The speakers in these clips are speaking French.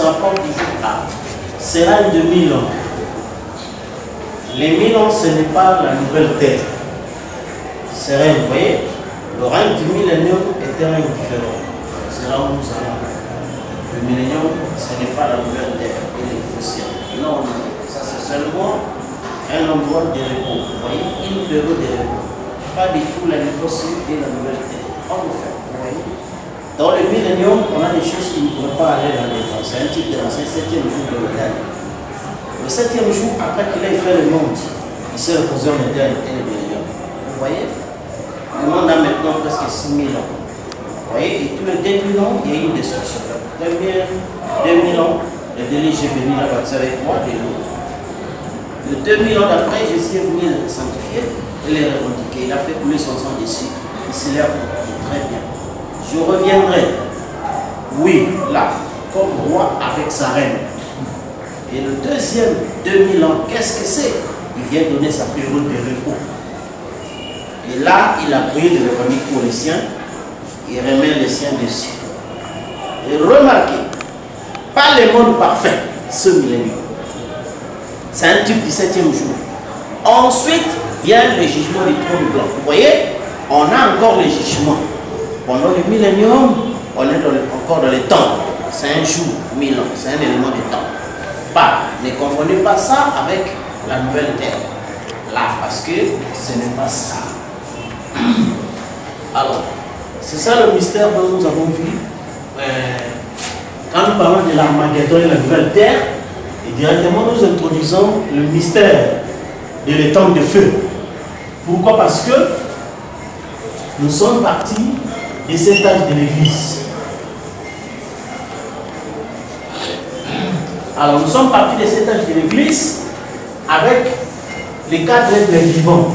sera pas toujours là. C'est règne de 1000 ans. Les 1000 ans, ce n'est pas la nouvelle terre. C'est règne, vous voyez. Le règne du millénium est un règne différent. C'est là où nous allons. Le millénium, ce n'est pas la nouvelle terre et les poussières. Non, ça c'est seulement un endroit de repos. Vous voyez, une période de repos. Pas du tout la nouveau ciel et la nouvelle terre. En fait, vous voyez. Dans le millénium, on a des choses qui ne pourraient pas aller dans les temps. C'est un type de l'ancien 7e jour de l'Éden. Le 7e jour, après qu'il ait fait le monde, il s'est reposé en Éden et le millénium. Vous voyez? Le monde a maintenant presque 6000 ans. Vous voyez? Et tous les 2000 ans, il y a eu une destruction. 2000 ans, le délai, j'ai venu là bâtir avec moi, de l'eau. Le 2000 ans d'après, Jésus est venu les sanctifier et les revendiquer. Il a fait couler son sang dessus. Il s'est là très bien. Je reviendrai, oui, là, comme roi avec sa reine. Et le deuxième 2000 ans, qu'est-ce que c'est? Il vient donner sa période de repos. Et là, il a prié de revenir pour les siens. Il remet les siens dessus. Et remarquez, pas le monde parfait, ce millénium. C'est un type du 7e jour. Ensuite, vient le jugement du trône blanc. Vous voyez, on a encore le jugement. Pendant le millénium, on est encore dans les temps. C'est un jour, 1000 ans, c'est un élément de temps. Pas, ne confondez pas ça avec la nouvelle terre. Là, parce que ce n'est pas ça. Alors, c'est ça le mystère dont nous avons vu. Quand nous parlons de l'Armageddon et la nouvelle terre, et directement nous introduisons le mystère de l'étang de feu. Pourquoi? Parce que nous sommes partis de cet âge de l'Église. Alors nous sommes partis de cet âge de l'Église avec les 4 êtres vivants.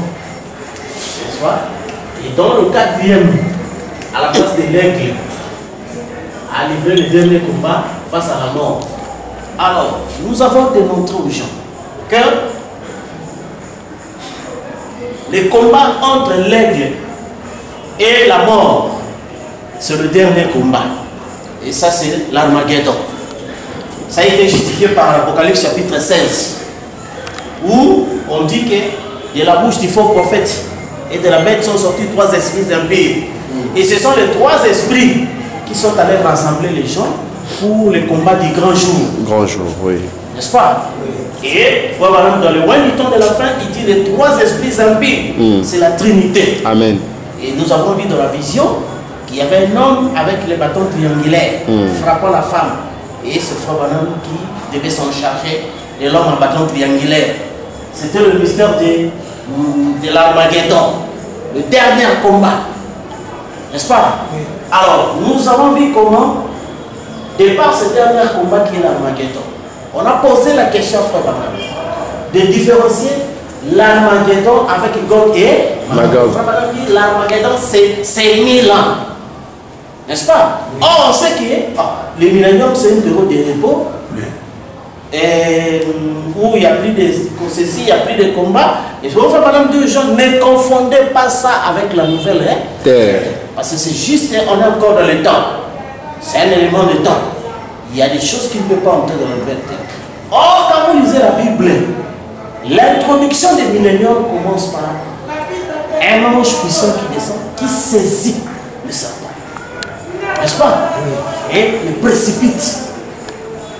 N'est-ce pas? Et dans le 4e, à la place de l'aigle, a livré le dernier combat face à la mort. Alors, nous avons démontré aux gens que le combat entre l'aigle et la mort, c'est le dernier combat. Et ça, c'est l'Armageddon. Ça a été justifié par l'Apocalypse chapitre 16, où on dit que de la bouche du faux prophète et de la bête sont sortis 3 esprits impies. Et ce sont les 3 esprits qui sont allés rassembler les gens pour le combat du grand jour. Grand jour, oui. N'est-ce pas? Et voilà, dans le temps de la fin, il dit les 3 esprits impies. C'est la Trinité. Amen. Et nous avons vu dans la vision qu'il y avait un homme avec les bâtons triangulaires frappant la femme. Et ce frère Branham qui devait s'en charger de l'homme en bâton triangulaire. C'était le mystère de l'Armageddon, le dernier combat. N'est-ce pas? Oui. Alors, nous avons vu comment, de par ce dernier combat qui est l'Armageddon, on a posé la question à frère Branham de différencier l'Armageddon avec Gog et Magog. L'Armageddon, c'est 1000 ans. N'est-ce pas? Oui. Or, on sait que le millénium, c'est une période de repos. Oui. Et où il y a plus de ceci, il y a plus de combats. Et je vais faire madame deux gens, ne confondez pas ça avec la nouvelle terre. Parce que c'est juste, on est encore dans le temps. C'est un élément de temps. Il y a des choses qui ne peuvent pas entrer dans la nouvelle terre. Or, quand vous lisez la Bible, l'introduction des milléniums commence par un ange puissant qui descend, qui saisit le serpent. N'est-ce pas? Et le précipite.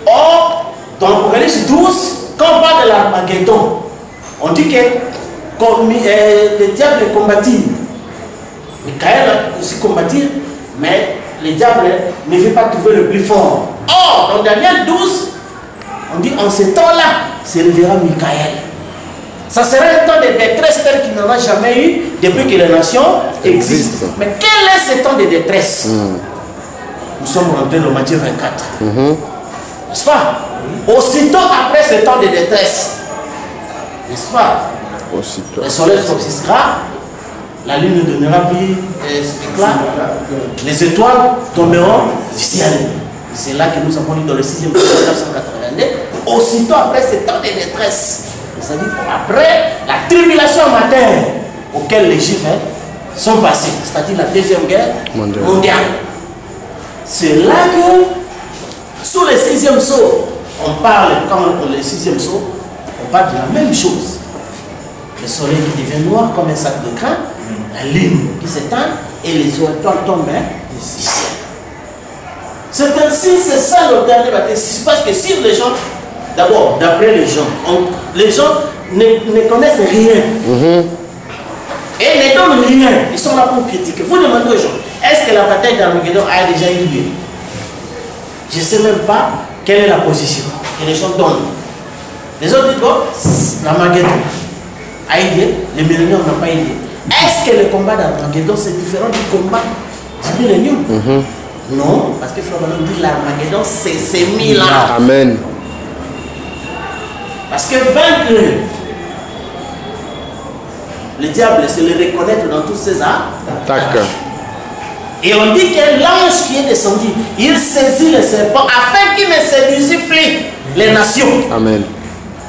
Or, dans l'Apocalypse 12, quand on parle de l'Armageddon, on dit que le diable combattit. Michael a aussi combattu, mais le diable ne veut pas trouver le plus fort. Or, dans Daniel 12, on dit en ce temps-là, se révélera Michael. Ça serait un temps de détresse tel qu'il n'en a jamais eu depuis que les nations existent. Mais quel est ce temps de détresse? Nous sommes rentrés dans Matthieu 24. N'est-ce pas? Aussitôt après ce temps de détresse, n'est-ce pas? Aussitôt. Le soleil s'obscurcira, la lune ne donnera plus d'éclat, les étoiles tomberont du ciel. C'est là que nous avons lu dans le 6e verset 1982. Aussitôt après ce temps de détresse, c'est-à-dire après la tribulation matin auquel les Juifs sont passés, c'est-à-dire la deuxième guerre mondiale. C'est là que Sous le 6e sceau, on parle, quand le 6e sceau, on parle de la même chose. Le soleil qui devient noir comme un sac de grain, la lune qui s'éteint et les étoiles tombent du ciel. C'est ainsi, c'est ça le dernier baptême. Parce que si les gens, d'abord, d'après les gens ne connaissent rien. Et ne donnent rien. Ils sont là pour critiquer. Vous demandez aux gens, est-ce que la bataille d'Armageddon a déjà eu lieu? Je ne sais même pas quelle est la position que les gens donnent. Les autres disent, bon, l'Armageddon a eu lieu, le millénium n'a pas eu lieu. Est-ce que le combat d'Armageddon c'est différent du combat du millénium? Non, parce que Frère Branham dit l'Armageddon c'est ces 1000 ans. Amen. Parce que vaincre le diable, c'est le reconnaître dans tous ses attaques. Et on dit que l'ange qui est descendu, il saisit le serpent afin qu'il ne séduise plus les nations. Amen.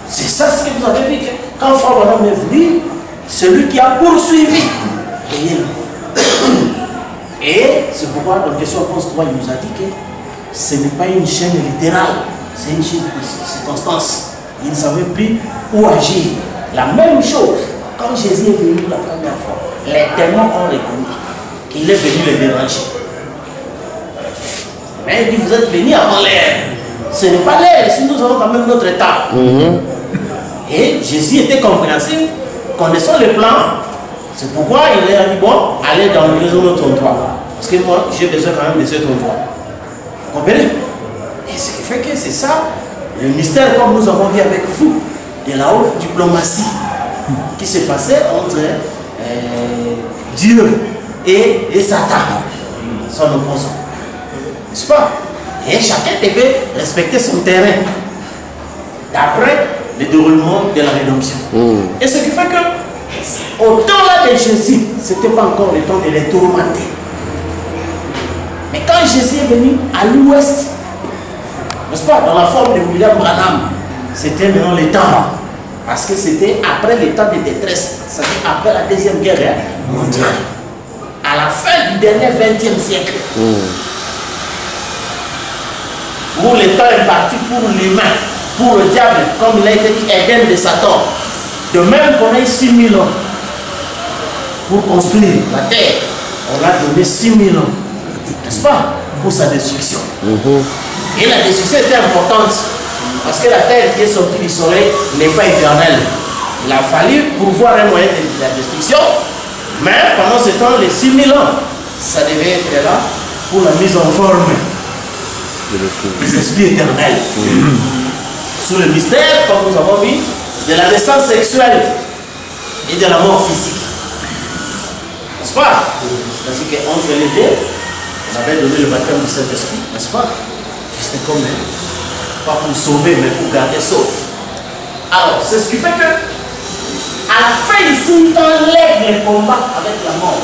C'est ça ce que vous avez vu. Quand Frère Branham est venu, celui qui a poursuivi. Et c'est pourquoi dans question 11.3, il nous a dit que ce n'est pas une chaîne littérale, c'est une chaîne de circonstances. Il ne savait plus où agir. La même chose, quand Jésus est venu la première fois, les démons ont reconnu qu'il est venu les déranger. Mais il dit, vous êtes venus avant l'heure. Ce n'est pas l'heure, si nous avons quand même notre état. Et Jésus était compréhensif, connaissant le plan. C'est pourquoi il a dit, bon, allez dans le réseau de ton toit. Parce que moi, j'ai besoin quand même de ce ton toit. Vous comprenez? Et ce qui fait que c'est ça, le mystère, comme nous avons vu avec vous, de la haute diplomatie qui s'est passée entre Dieu et Satan, son opposant. N'est-ce pas? Et chacun devait respecter son terrain d'après le déroulement de la rédemption. Et ce qui fait que, au temps là de Jésus, ce n'était pas encore le temps de les tourmenter. Mais quand Jésus est venu à l'ouest, n'est-ce pas, dans la forme de William Branham, c'était maintenant le temps. Parce que c'était après le temps de détresse, c'est-à-dire après la Deuxième Guerre mondiale. À la fin du dernier 20e siècle. Où le temps est parti pour l'humain, pour le diable, comme il a été dit, Éden de Satan. De même qu'on a eu 6000 ans pour construire la terre, on a donné 6000 ans, n'est-ce pas, pour sa destruction. Et la destruction était importante, parce que la terre qui est sortie du soleil n'est pas éternelle. Il a fallu pourvoir un moyen de la destruction, mais pendant ce temps, les 6000 ans, ça devait être là pour la mise en forme des esprits éternels. Sous le mystère, comme nous avons vu, de la naissance sexuelle et de la mort physique. N'est-ce pas? Parce qu'entre les deux, on avait donné le baptême du Saint-Esprit, n'est-ce pas? C'était comme pas pour sauver, mais pour garder sauf. Alors, c'est ce qui fait que, à la fin ici, on enlève les combats avec la mort.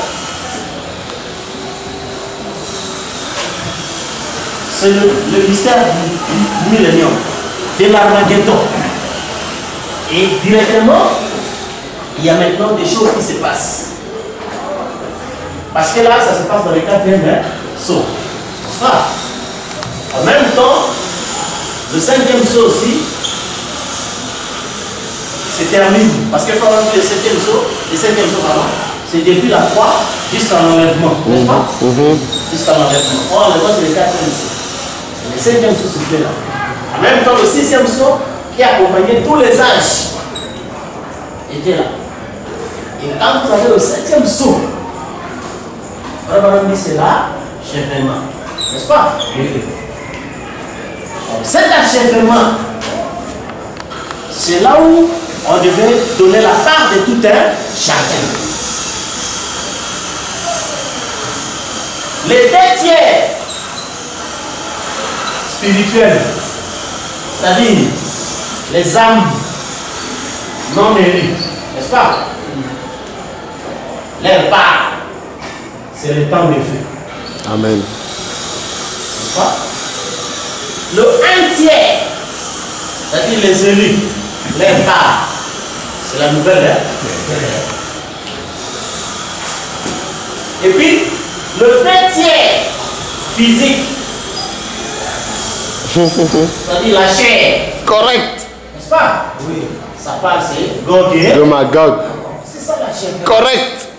C'est le mystère du millénium, de l'Armageddon. Et directement, il y a maintenant des choses qui se passent. Parce que là, ça se passe dans le 4e saut. Ah. En même temps, le 5e saut aussi se termine. Parce que quand on dit le 7e saut, c'est depuis la croix jusqu'à l'enlèvement. N'est-ce pas? Jusqu'à l'enlèvement. Or, l'enlèvement, c'est le 4e saut. Le 5e saut se fait là. En même temps, le 6e saut qui accompagnait tous les âges était là. Et quand vous avez le 7e saut, c'est là, achèvement. N'est-ce pas? Cet achèvement, c'est là où on devait donner la part de tout un chacun. Les 2 tiers spirituels, c'est-à-dire les âmes non élues, n'est-ce pas? Leur part, c'est le temps de feu. Amen. N'est-ce pas? Le 1 tiers, c'est-à-dire les élus, leur part, c'est la nouvelle ère. Et puis, le 2 tiers physique, C'est-à-dire la chair. Correct. N'est-ce pas? Oui. Ça parle, c'est Gog et Magog. c'est ça la chair. Correct.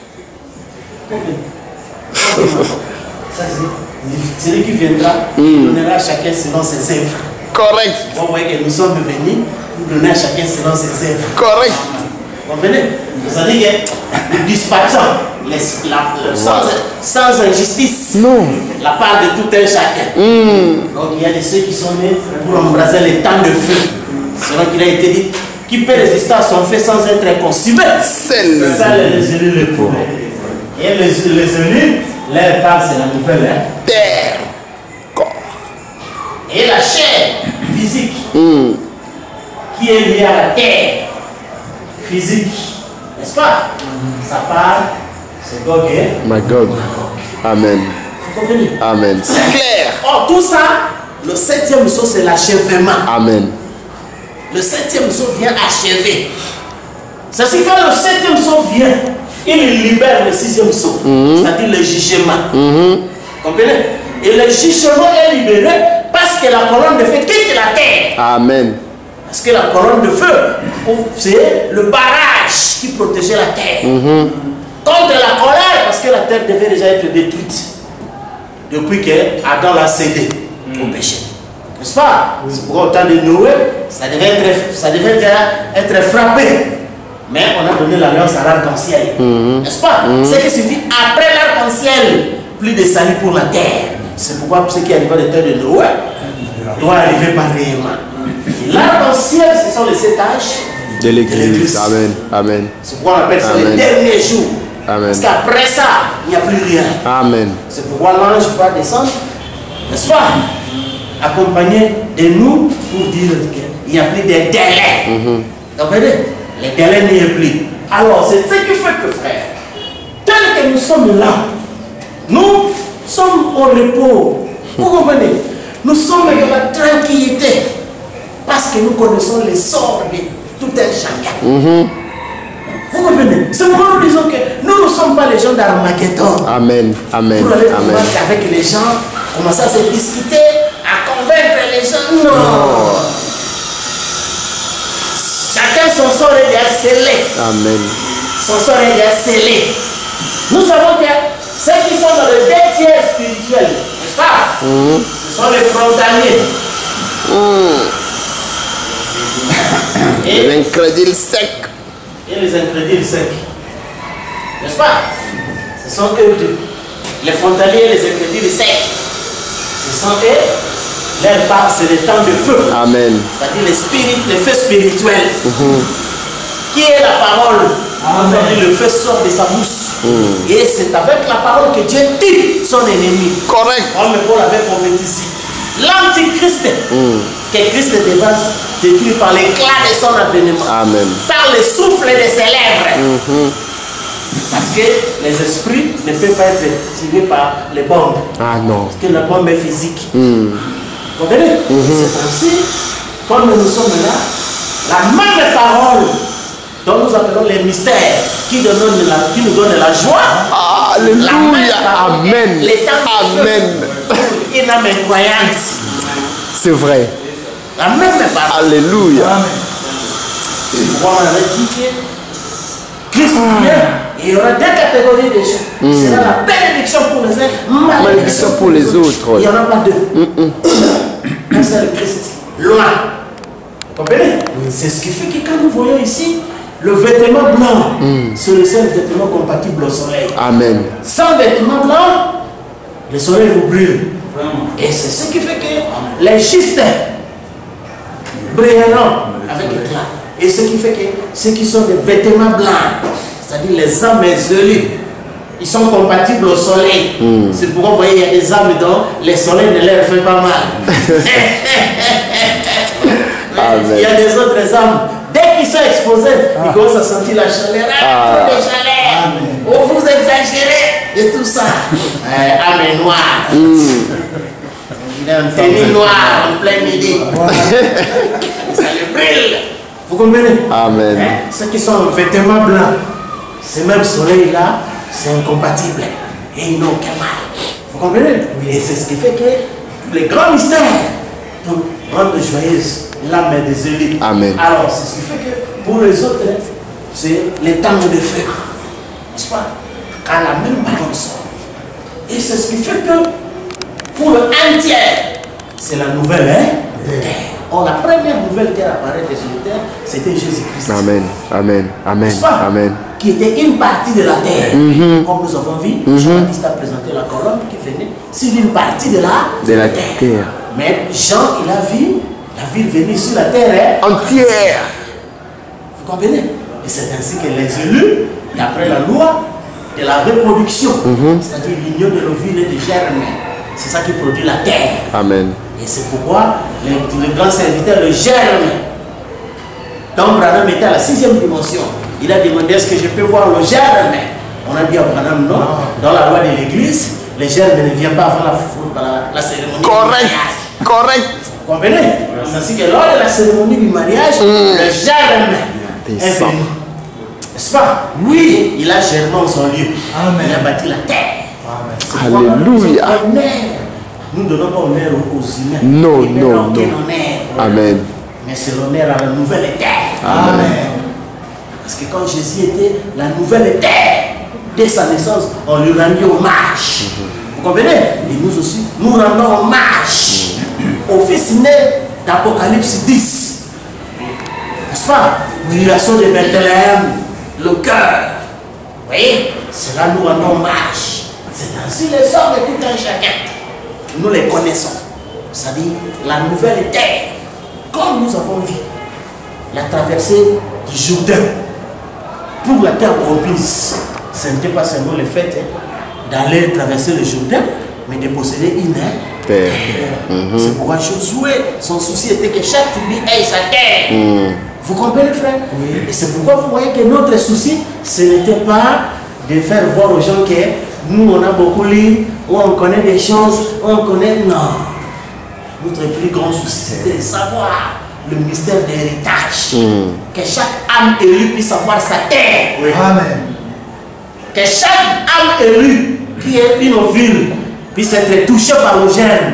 Ça, c'est celui qui viendra, il donnera à chacun selon ses œuvres. Correct. Vous voyez que nous sommes venus pour donner à chacun selon ses œuvres. Correct. Vous comprenez? C'est-à-dire que nous dispatchons sans injustice la part de tout un chacun. Donc il y a de ceux qui sont nés pour embraser les temps de feu. Selon qu'il a été dit, qui peut résister à son feu sans être consumé? C'est ça les élus les pauvres. Et les élus, leur part c'est la nouvelle terre. Corps. Et la chair physique qui est liée à la terre physique, n'est-ce pas? Ça part, c'est Gog et Magog. Amen. Vous comprenez? Amen. C'est clair. Or tout ça, le 7e saut c'est l'achèvement. Amen. Le 7e saut vient achever. C'est ce que quand le 7e saut vient, il libère le 6e saut, c'est-à-dire le jugement. Vous comprenez? Et le jugement est libéré parce que la colonne de feu quitte la terre. Amen. Parce que la colonne de feu, c'est le barrage qui protégeait la terre. Contre la colère, parce que la terre devait déjà être détruite. Depuis que Adam l'a cédé au péché. N'est-ce pas? C'est pourquoi au temps de Noé, ça devait être frappé. Mais on a donné l'alliance à l'arc-en-ciel. N'est-ce pas? C'est que suffit après l'arc-en-ciel, plus de salut pour la terre. C'est pourquoi ce qui arrive à l'état de Noé doit arriver pareillement. L'arc-en-ciel, ce sont les 7 âges de l'Église. Amen. Amen. C'est pourquoi on appelle ça les derniers jours. Amen. Parce qu'après ça, il n'y a plus rien. Amen. C'est pourquoi l'ange va descendre, n'est-ce pas? Accompagné de nous pour dire qu'il n'y a plus de délais. Vous comprenez? Les délais n'y a plus. Alors, c'est ce qui fait que, frère, tel que nous sommes là, nous sommes au repos. Vous comprenez? Nous sommes dans la tranquillité. Parce que nous connaissons les sorts de tout un chacun. Vous comprenez? C'est pourquoi nous disons que nous ne sommes pas les gens d'Armageddon. Amen. Amen. Pour aller Amen. avec les gens, commencer à se discuter, à convaincre les gens. Non. Chacun son sort est déjà scellé. Amen. Son sort est déjà scellé. Nous savons que ceux qui sont dans le détier spirituel, n'est-ce pas? Ce sont les frontaliers. Les incrédules secs. Et les incrédules secs. N'est-ce pas? Ce sont eux deux. Les frontaliers et les incrédules secs. Ce sont eux. Leur part, c'est le temps de feu. Amen. C'est-à-dire le feu spirituel. Qui est la parole? Le feu sort de sa bouche. Et c'est avec la parole que Dieu tue son ennemi. Correct. Comme Paul avait prophétisé. L'antichrist que Christ devra détruire par l'éclat de son avènement. Amen. Par le souffle de ses lèvres. Parce que les esprits ne peuvent pas être tirés par les bombes. Ah non. Parce que la bombe est physique. Vous comprenez? C'est ainsi, comme nous sommes là, la même parole dont nous appelons les mystères qui nous donnent la joie. Alléluia. Amen. Amen. Une âme incroyante. C'est vrai. La même parole. Alléluia. C'est pourquoi on avait dit que Christ vient et il y aura deux catégories de gens. Il sera la bénédiction pour les uns, malédiction pour les autres. Il n'y en a pas deux. Un seul Christ. Loin. Vous comprenez? C'est ce qui fait que quand nous voyons ici, le vêtement blanc, c'est le seul vêtement compatible au soleil. Amen. Sans vêtement blanc, le soleil vous brûle. Et c'est ce qui fait que les justes brilleront avec éclat. Et ce qui fait que ceux qui sont des vêtements blancs, c'est-à-dire les âmes élus, ils sont compatibles au soleil. C'est pourquoi vous voyez, il y a des âmes dont le soleil ne leur fait pas mal. Il y a des autres âmes, dès qu'ils sont exposés, ils commencent à sentir la chaleur. Trop de chaleur. Oh, vous exagérez de tout ça. Âme noire. Il est en tenue noire en plein midi. Ça le brûle. Vous comprenez? Amen. Ceux qui sont en vêtements blancs, ce même soleil-là, c'est incompatible. Et ils n'ont aucun mal. Vous comprenez? Et c'est ce qui fait que les grands mystères Donc, rendre joyeuse l'âme des élus. Amen. Alors, c'est ce qui fait que pour les autres, c'est les temps de feu. N'est-ce pas? Quand la même parole sort. Et c'est ce qui fait que pour le entier, c'est la nouvelle terre. Or, la première nouvelle terre apparaître sur la terre, c'était Jésus-Christ. Amen. Amen. Amen. Amen. Qui était une partie de la terre. Comme nous avons vu, Jean-Baptiste a présenté la colonne qui venait sur une partie de la terre. Mais Jean, il a vu la ville venir sur la terre entière. Vous comprenez? Et c'est ainsi que les élus, d'après la loi de la reproduction, c'est-à-dire l'union de l'ovule et des germes, c'est ça qui produit la terre. Amen. Et c'est pourquoi le grand serviteur, le germe, donc Branham était à la 6e dimension. Il a demandé est-ce que je peux voir le germe. On a dit à Branham non. Dans la loi de l'église, les germes ne viennent pas avant la cérémonie. Correct. Correct. Vous comprenez? C'est ainsi que lors de la cérémonie du mariage, le germe est venu. N'est-ce pas? Oui, il a germé en son lieu. Amen. Il a bâti la terre. Alléluia. Nous ne donnons pas honneur aux humains. Non, non, non. Amen. Mais c'est l'honneur à la nouvelle terre. Amen. Parce que quand Jésus était la nouvelle terre, dès sa naissance, on lui rendit hommage. Vous comprenez? Et nous aussi, nous rendons hommage au fils né d'Apocalypse 10. N'est-ce pas? Création de Bethléem, le cœur. Vous voyez? C'est là nous rendons hommage. C'est ainsi les hommes et tout un chacun. Nous les connaissons. C'est-à-dire la nouvelle terre. Comme nous avons vu la traversée du Jourdain pour la terre promise, ce n'était pas seulement le fait d'aller traverser le Jourdain, mais de posséder une terre. C'est pourquoi Josué, son souci était que chaque tribu ait sa terre. Vous comprenez, frère? Oui. Et c'est pourquoi vous voyez que notre souci, ce n'était pas de faire voir aux gens que nous, on a beaucoup lu, ou on connaît des choses, ou on connaît... Non. Notre plus grand souci, c'était de savoir le mystère de l'héritage. Que chaque âme élue puisse avoir sa terre. Oui. Amen. Que chaque âme élue qui est une ovule puisse être touchée par le germe.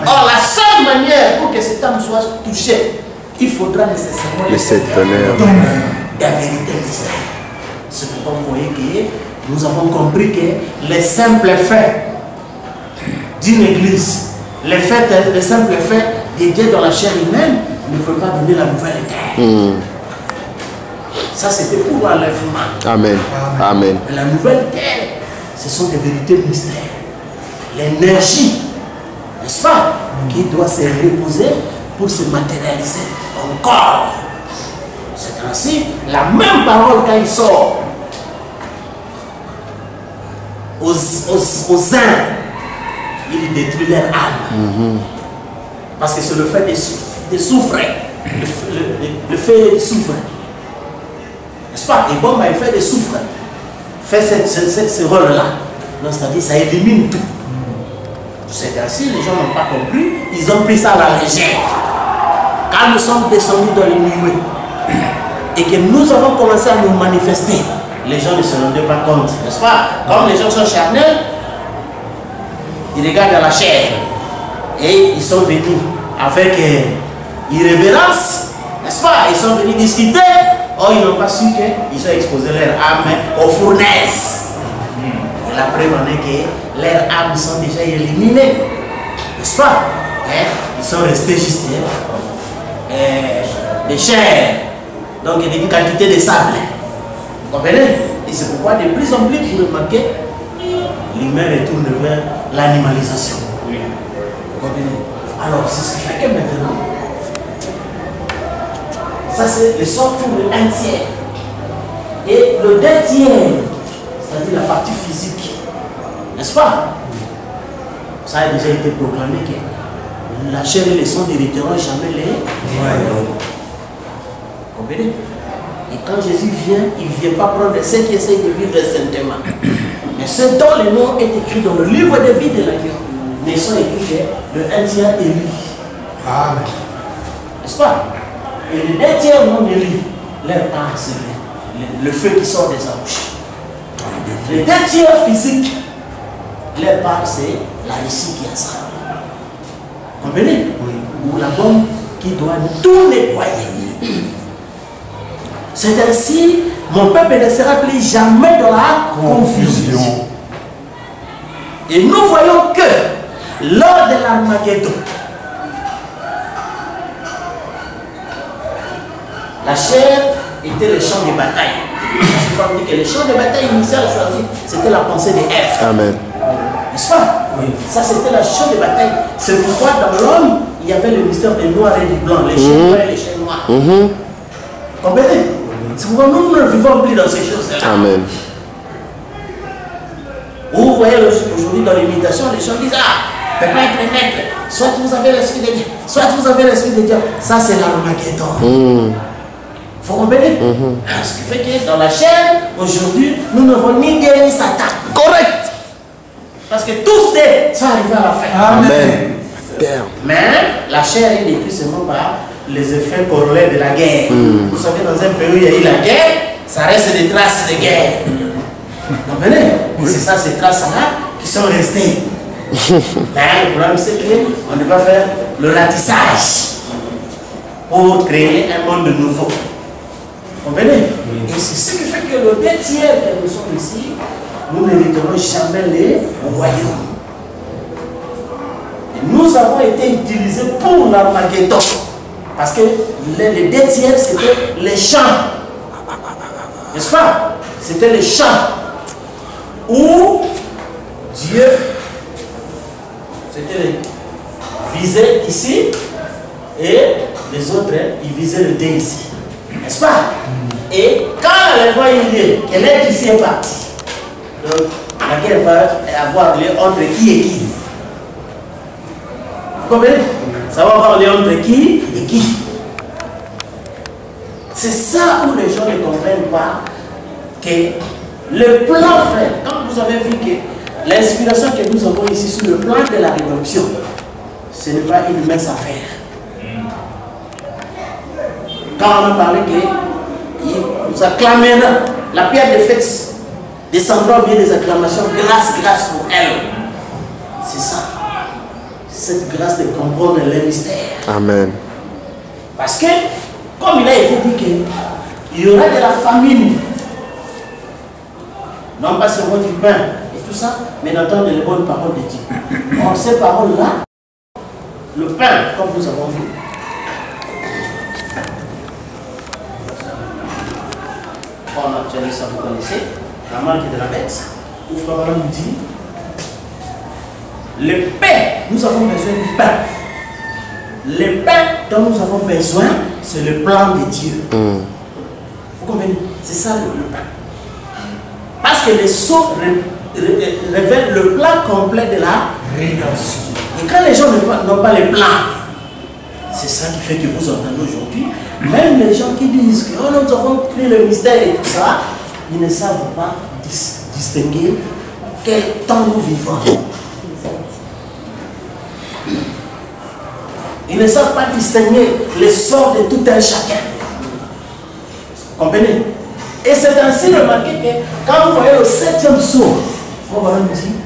Or, la seule manière pour que cette âme soit touchée, il faudra nécessairement le la vérité mystère. C'est pourquoi vous voyez que nous avons compris que les simples faits d'une église, les simples faits de Dieu dans la chair humaine ne veulent pas donner la nouvelle terre. Ça, c'était pour l'enlèvement. Amen. Amen. Mais la nouvelle terre, ce sont des vérités mystères. L'énergie, n'est-ce pas, qui doit se reposer pour se matérialiser encore. C'est ainsi, la même parole quand il sort aux uns, il détruit leur âme. Parce que c'est le fait de souffrir. Le fait de souffrir. N'est-ce pas? Et bon, il fait de souffrir. Fait ce rôle-là. C'est-à-dire, ça élimine tout. C'est ainsi, les gens n'ont pas compris. Ils ont pris ça à la légère. Quand nous sommes descendus dans les nuées et que nous avons commencé à nous manifester, les gens ne se rendaient pas compte. N'est-ce pas? Comme les gens sont charnels, ils regardent à la chair. Et ils sont venus avec irrévérence, n'est-ce pas? Ils sont venus discuter. Or, ils n'ont pas su qu'ils ont exposé leur âme aux fournaises. Et la preuve en est que leurs âmes sont déjà éliminées. N'est-ce pas? Ils sont restés juste des chairs. Donc, il y a une quantité de sable. Vous comprenez? Et c'est pourquoi de plus en plus, vous remarquez, l'humain retourne vers l'animalisation. Vous comprenez? Alors, c'est ce qui fait que maintenant, ça c'est le sort pour le 1 tiers. Et le 2 tiers, c'est-à-dire la partie physique, n'est-ce pas? Ça a déjà été proclamé que la chair et le sang n'hériteront jamais les royaumes. Vous comprenez? Et quand Jésus vient, il ne vient pas prendre ceux qui essayent de vivre saintement. Mais ceux dont le nom est écrit dans le livre de vie de l'agneau, ne sont écrits que le 1 tiers élu. Amen. N'est-ce pas? Et le 2 tiers non élu, leur part c'est le feu qui sort des embouches. Le 2 tiers physique, leur part c'est la réussite qui a ça. Comprenez? Oui. ou la bombe qui doit tout nettoyer. C'est ainsi, mon peuple ne sera plus jamais dans la confusion. Et nous voyons que lors de l'Armageddon, la chair était le champ de bataille. Il faut dire que le champ de bataille initial choisi, c'était la pensée de Ève. Amen. N'est-ce pas? Oui. Ça, c'était le champ de bataille. C'est pourquoi dans l'homme, il y avait le mystère du noir et du blanc, les chaînes noirs et les chaînes noires. Comprenez? C'est pourquoi nous ne vivons plus dans ces choses-là. Amen. Vous voyez aujourd'hui dans l'imitation, les gens disent ah, peut pas être maître, soit vous avez l'esprit de Dieu, soit vous avez l'esprit de Dieu. Ça, c'est l'Armageddon. Vous comprenez? Ce qui fait que dans la chair, aujourd'hui, nous ne voyons ni Dieu ni Satan. Correct. Parce que tous deux sont arrivés à la fin. Amen. Mais la chair est détruite seulement par les effets corollaires de la guerre. Vous savez, dans un pays où il y a eu la guerre, ça reste des traces de guerre. Vous comprenez? C'est ça, ces traces-là qui sont restées. Mais le problème, c'est qu'on devait faire le ratissage pour créer un monde nouveau. Vous comprenez? Et c'est ce qui fait que le 2 tiers que nous sommes ici, nous n'hériterons jamais les royaumes. Et nous avons été utilisés pour l'Armageddon. Parce que les 2 tiers, c'était les champs. N'est-ce pas? C'était les champs où Dieu visait ici et les autres, ils visaient le dé ici. N'est-ce pas? Et quand les voix il dit que l'être ici est parti, donc la guerre va avoir lieu entre qui et qui. Vous comprenez? Ça va avoir lieu entre qui et qui. C'est ça où les gens ne comprennent pas que le plan, frère, quand vous avez vu que l'inspiration que nous avons ici sur le plan de la rédemption, ce n'est pas une mince affaire. Quand on a parlé qu'il nous acclamera, la pierre de fête descendra bien des acclamations, grâce pour elle. C'est ça. Cette grâce de comprendre les mystères. Amen. Parce que, comme il a été dit qu'il y aura de la famine, non pas seulement du pain et tout ça, mais d'entendre les bonnes paroles de Dieu. Or, ces paroles-là, le pain, comme nous avons vu, on a déjà ça, vous connaissez, la marque de la bête, où Frère nous dit, le pain, nous avons besoin du pain. Le pain dont nous avons besoin, c'est le plan de Dieu. Vous comprenez? C'est ça le pain. Parce que les sceaux révèlent le plan complet de la rédemption. Et quand les gens n'ont pas le plan, c'est ça qui fait que vous entendez aujourd'hui, même les gens qui disent que oh, nous avons pris le mystère et tout ça, ils ne savent pas distinguer quel temps nous vivons. Ils ne savent pas distinguer les sorts de tout un chacun. Comprenez? Et c'est ainsi remarqué que quand vous voyez le 7e sceau, on va nous dire,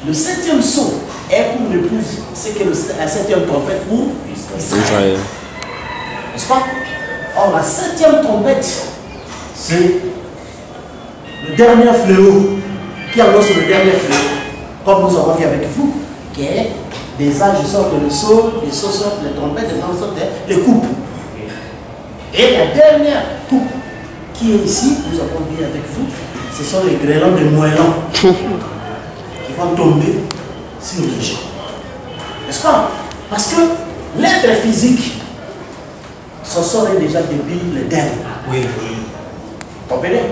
le 7e sceau est pour l'épouse, c'est que la 7e trompette pour Israël. N'est-ce pas? Or, la 7e trompette, c'est le dernier fléau qui annonce le dernier fléau, comme nous avons vu avec vous, qui est des âges sortent le sceau, les sceaux sortent les trompettes, les trompettes sortent les coupes. Et la dernière coupe qui est ici, nous avons vu avec vous, ce sont les grêlons de moellons qui vont tomber sur les gens. N'est-ce pas? Parce que l'être physique, son sort est déjà depuis le dernier. Oui. Vous comprenez?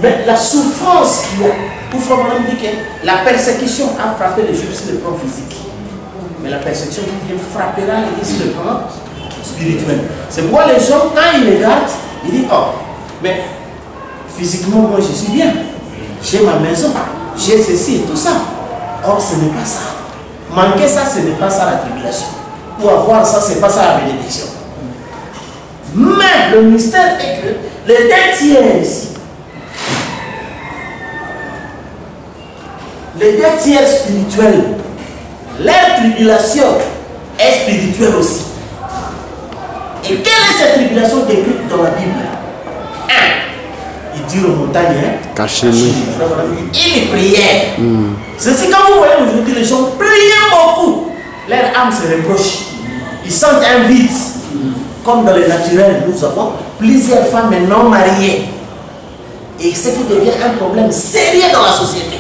Mais la souffrance qu'il y a, pour Frère Branham dit que la persécution a frappé les Juifs sur le plan physique. Mais la persécution qui vient frappera les Juifs sur le plan spirituel. C'est pourquoi les gens, quand ils regardent, ils disent oh, mais physiquement, moi je suis bien. J'ai ma maison, j'ai ceci et tout ça. Or, ce n'est pas ça. Manquer ça, ce n'est pas ça la tribulation. Ou avoir ça, ce n'est pas ça la bénédiction. Mais le mystère est que les 2 tiers ici, les 2 tiers spirituels, leur tribulation est spirituelle aussi. Et quelle est cette tribulation décrite dans la Bible? 1. Il dit aux montagnes, cachez-nous. Et les prières. Ceci, quand vous voyez aujourd'hui les gens prier beaucoup, leur âme se reproche. Ils sentent un vide. Comme dans le naturel, nous avons plusieurs femmes non mariées. Et ce qui devient un problème sérieux dans la société.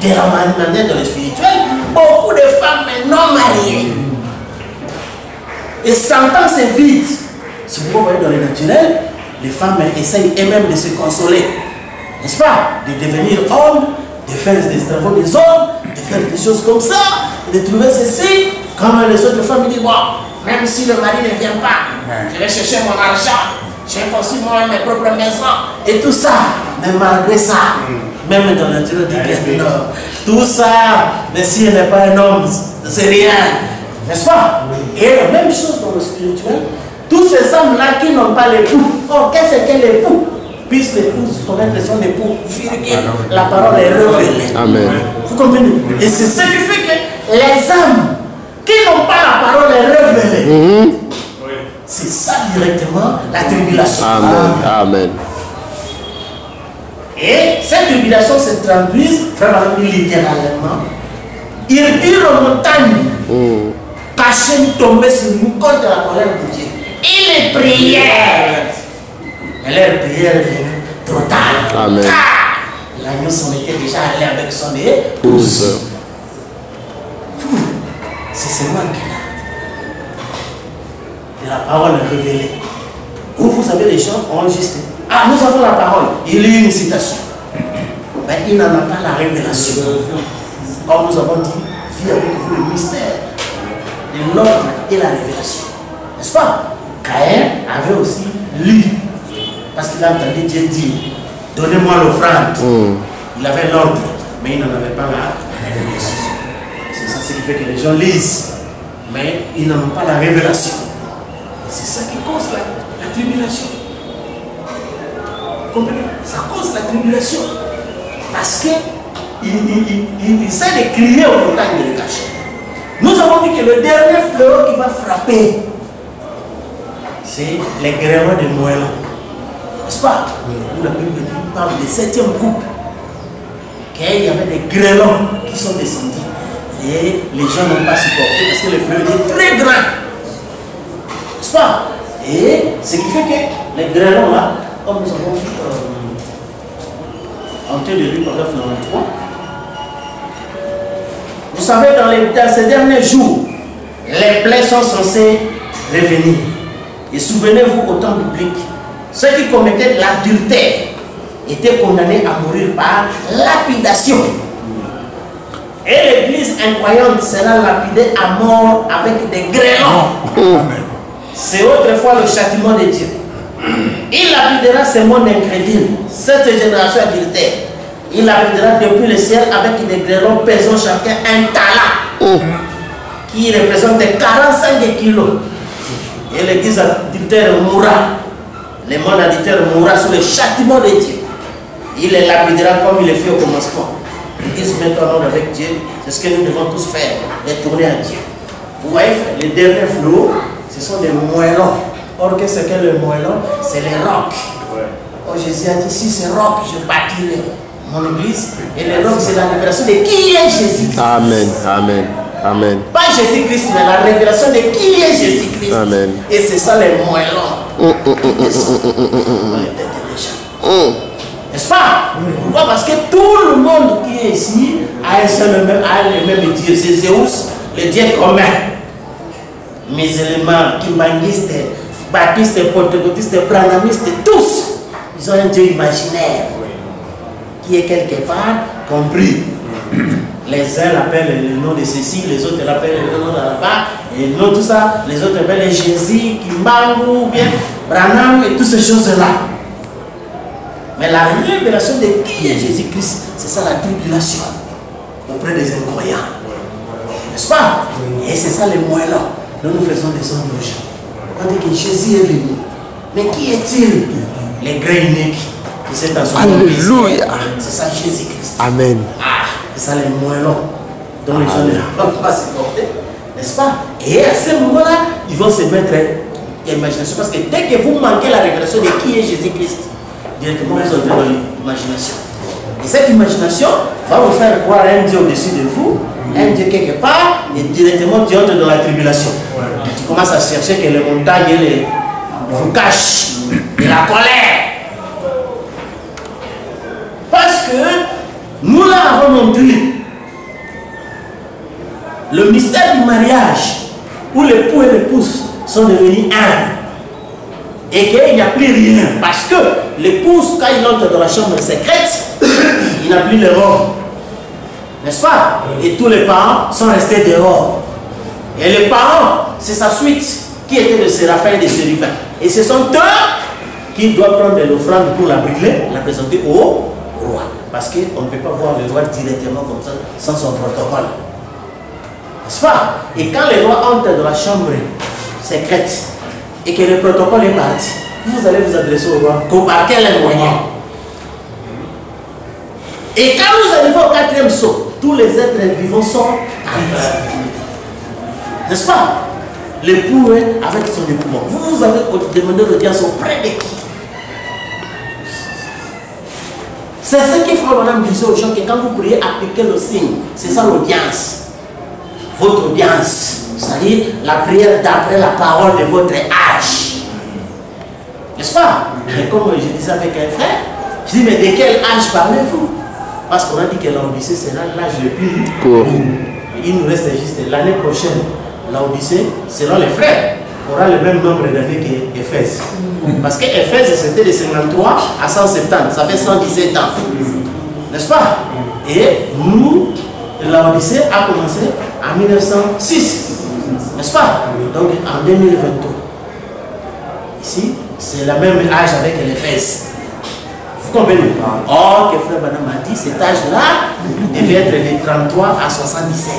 De la manière dans le spirituel, beaucoup de femmes non mariées. Et sentant ce vide, si vous voyez dans le naturel, les femmes essayent elles-mêmes de se consoler. N'est-ce pas? De devenir hommes, de faire des travaux des hommes, de faire des choses comme ça, de trouver ceci. Quand les autres femmes disent, bon, même si le mari ne vient pas, je vais chercher mon argent, je vais construire moi mes propres maisons et tout ça. Mais malgré ça, même dans le naturel, non, tout ça, mais si elle n'est pas un homme, c'est rien. N'est-ce pas? Et la même chose dans le spirituel. Tous ces hommes-là qui n'ont pas l'époux, oh, qu'est-ce que l'époux? Puisse l'épouse connaître son époux, la parole est révélée. Amen. Vous comprenez? Et c'est ce qui fait que les hommes qui n'ont pas la parole révélée, c'est ça directement la tribulation. Amen. Amen. Et cette tribulation se traduit, vraiment littéralement, il dit aux montagnes, cachez-nous, tomber sur nous contre la colère de Dieu. Et les prières, et leurs prières viennent totales. Amen. L'agneau s'en était déjà allé avec son épouse. C'est seulement que la parole est révélée. Vous savez, les gens ont juste. Ah, nous avons la parole. Il y a une citation. Mais il n'en a pas la révélation. Comme nous avons dit, vie avec vous le mystère de l'ordre et la révélation. N'est-ce pas? Caïn avait aussi lu. Parce qu'il a entendu Dieu dire, donnez-moi l'offrande. Il avait l'ordre, mais il n'en avait pas la révélation. C'est ça ce qui fait que les gens lisent, mais ils n'ont pas la révélation. C'est ça qui cause la tribulation. Vous comprenez? Ça cause la tribulation. Parce qu'il essaie de crier aux montagnes de le cacher. Nous avons vu que le dernier fléau qui va frapper, c'est les grêlons de moellons. N'est-ce pas? La Bible parle du 7e couple. Qu'il y avait des grêlons qui sont descendus. Et les gens n'ont pas supporté parce que le fléau était très grand. N'est-ce pas? Et ce qui fait que les grêlons là, comme nous avons vu en tête de lui, paragraphe 93, vous savez, dans ces derniers jours, les plaies sont censées revenir. Et souvenez-vous au temps biblique, ceux qui commettaient l'adultère étaient condamnés à mourir par lapidation. Et l'église incroyante sera lapidée à mort avec des grêlons. C'est autrefois le châtiment de Dieu. Il lapidera ce monde incrédule, cette génération adultère. Il lapidera depuis le ciel avec des grêlons pesant chacun un talent qui représente 45 kilos. Et l'église adultère mourra. Le monde adultère mourra sous le châtiment de Dieu. Il les lapidera comme il le fait au commencement. Ils se mettent en ordre avec Dieu. C'est ce que nous devons tous faire, retourner à Dieu. Vous voyez, les derniers flots, ce sont des moellons. Or, qu'est-ce que le moellon? C'est les rocs. Oh, Jésus a dit, si c'est roc, je bâtirai mon église. Et les rocs, c'est la révélation de qui est Jésus-Christ. Amen. Amen. Amen. Pas Jésus-Christ, mais la révélation de qui est Jésus-Christ. Amen. Et c'est ça les moellons. N'est-ce pas? Pourquoi? Parce que tout le monde qui est ici a le même Dieu. C'est Zeus, le Dieu commun. Musulmans, kimbanguistes, baptistes, pentecôtistes, branhamistes, tous, ils ont un Dieu imaginaire qui est quelque part compris. Les uns l'appellent le nom de ceci, les autres l'appellent le nom de là-bas, et nous tout ça, les autres appellent Jésus, Kimbangu, bien, Branham et toutes ces choses-là. Mais la révélation de qui est Jésus-Christ, c'est ça la tribulation auprès des incroyants. N'est-ce pas? Et c'est ça les moellons. Nous nous faisons des embauches. On dit que Jésus est venu. Mais qui est-il? Les grains uniques qui sont dans son Alléluia. C'est ça Jésus-Christ. Amen. Ah, c'est ça les moellons dont les gens ne peuvent pas supporter. N'est-ce pas? Et à ce moment-là, ils vont se mettre à l'imagination. Parce que dès que vous manquez la révélation de qui est Jésus-Christ, directement vous entrez dans l'imagination. Et cette imagination va vous faire croire un Dieu au-dessus de vous, un Dieu quelque part, et directement tu entres dans la tribulation. Et tu commences à chercher que les montagnes vous cachent de la colère. Parce que nous l'avons montré. Le mystère du mariage, où l'époux et l'épouse sont devenus un, et qu'il n'y a plus rien, parce que l'épouse, quand il entre dans la chambre secrète, il n'a plus les robes, n'est-ce pas? Et tous les parents sont restés dehors. Et les parents, c'est sa suite, qui était de Séraphin et de Chérubin. Et ce sont eux qui doivent prendre l'offrande pour la brûler, la présenter au roi. Parce qu'on ne peut pas voir le roi directement comme ça, sans son protocole. N'est-ce pas? Et quand le roi entre dans la chambre secrète et que le protocole est parti, vous allez vous adresser au roi par quel moyen? Et quand vous arrivez au quatrième saut, tous les êtres vivants sont partis. N'est-ce pas? L'époux est avec son époux. Vous avez demandé l'audience auprès de qui? C'est ce qui fera Madame disait aux gens que quand vous priez, appliquez le signe. C'est ça l'audience. Votre audience, c'est-à-dire la prière d'après la parole de votre âge. N'est-ce pas? Et comme je disais avec un frère, je dis, mais de quel âge parlez-vous? Parce qu'on a dit que l'Odyssée sera l'âge le plus court. Il nous reste juste l'année prochaine. L'Odyssée, selon les frères, aura le même nombre d'années qu'Éphèse. Parce qu'Éphèse, c'était de 53 à 170. Ça fait 117 ans. N'est-ce pas? Et nous, l'Odyssée a commencé en 1906. N'est-ce pas? Donc en 2023. Ici, c'est le même âge avec l'Éphèse. Vous comprenez? Or, que Frère Branham a dit, cet âge-là devait être de 33 à 77.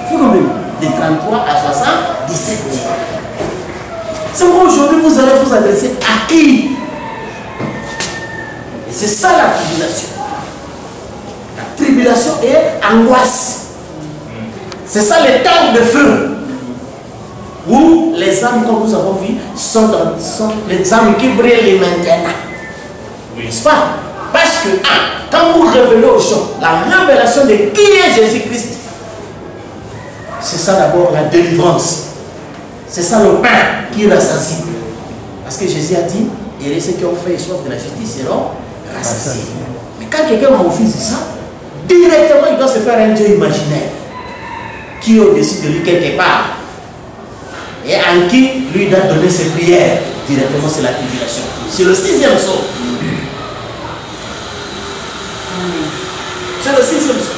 Vous comprenez? De 33 à 77. C'est pourquoi aujourd'hui vous allez vous adresser à qui? Et c'est ça la tribulation. La tribulation est angoisse. C'est ça le temps de feu. Où les âmes, comme nous avons vu, sont les âmes qui brillent maintenant. N'est-ce pas? Parce que, quand vous révélez aux gens la révélation de qui est Jésus-Christ, c'est ça d'abord la délivrance. C'est ça le pain qui rassasie. Parce que Jésus a dit, et ceux qui ont fait soif de la justice seront rassasiés. Mais quand quelqu'un refuse ça, directement il doit se faire un Dieu imaginaire qui est au-dessus de lui quelque part. Et en qui lui doit donner ses prières. Directement c'est la tribulation. C'est le 6e saut. C'est le 6e saut.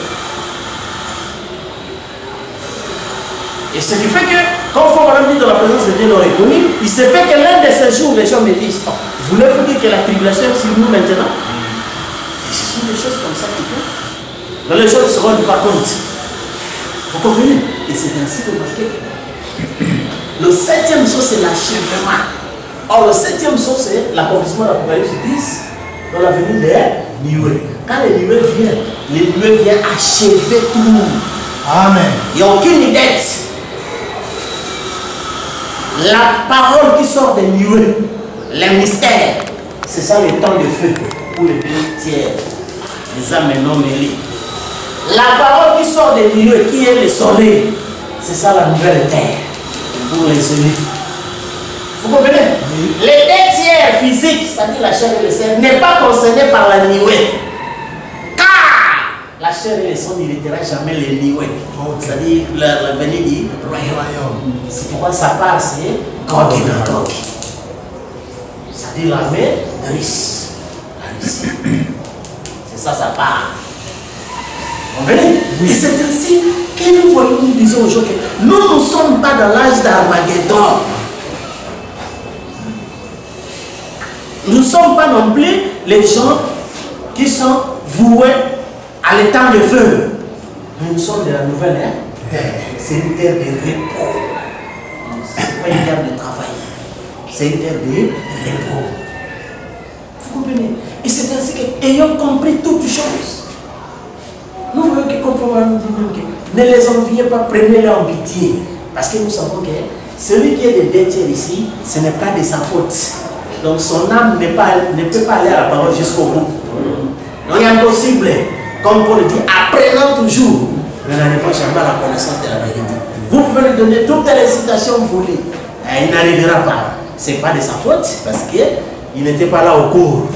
Et ce qui fait que, quand on dit dans la présence de Dieu l'ont reconnu, il se fait que l'un de ces jours, les gens me disent, oh, voulez-vous dire que la tribulation est sur nous maintenant? Et ce sont des choses comme ça qui font. Dans les choses ne se rendent pas compte. Vous comprenez? Et c'est ainsi remarqué que le 7e saut, c'est l'achèvement. Or, le 7e saut, c'est l'accomplissement de l'Apocalypse 10 dans la venue des nuées. Quand les nuées viennent achever tout. Amen. Il n'y a aucune dette. La parole qui sort des nuées, les mystères, c'est ça le temps de feu pour les pays tiers, les âmes non mêlées. La parole qui sort des nuées, qui est le soleil, c'est ça la nouvelle terre pour les élus. Vous comprenez? Les deux tiers physiques, c'est-à-dire la chair et le sang, n'est pas concerné par la nuée. Car la chair et le sang n'héritera jamais les nuées. C'est-à-dire la venue du royaume. C'est pourquoi ça part, c'est Gog et Magog. C'est-à-dire l'armée russe. La Russie. C'est ça, ça part. Vous comprenez? Et c'est ainsi que nous voyons, nous disons aux gens que nous ne sommes pas dans l'âge d'Armageddon. Nous ne sommes pas non plus les gens qui sont voués à l'étang de feu. Nous sommes de la nouvelle ère. C'est une terre de repos. Ce n'est pas une terre de travail. C'est une terre de repos. Vous comprenez? Et c'est ainsi que, ayant compris toutes choses, nous voyons que comme on nous dit même que Ne les enviez pas, prenez-les en pitié. Parce que nous savons que celui qui est de deux tiers ici, ce n'est pas de sa faute. Donc son âme ne peut pas aller à la parole jusqu'au bout. Donc il est impossible, comme Paul dit, apprenant toujours, nous n'arrivons jamais à la connaissance de la vérité. Vous pouvez lui donner toutes les citations que vous voulez. Il n'arrivera pas. Ce n'est pas de sa faute, parce qu'il n'était pas là au cours.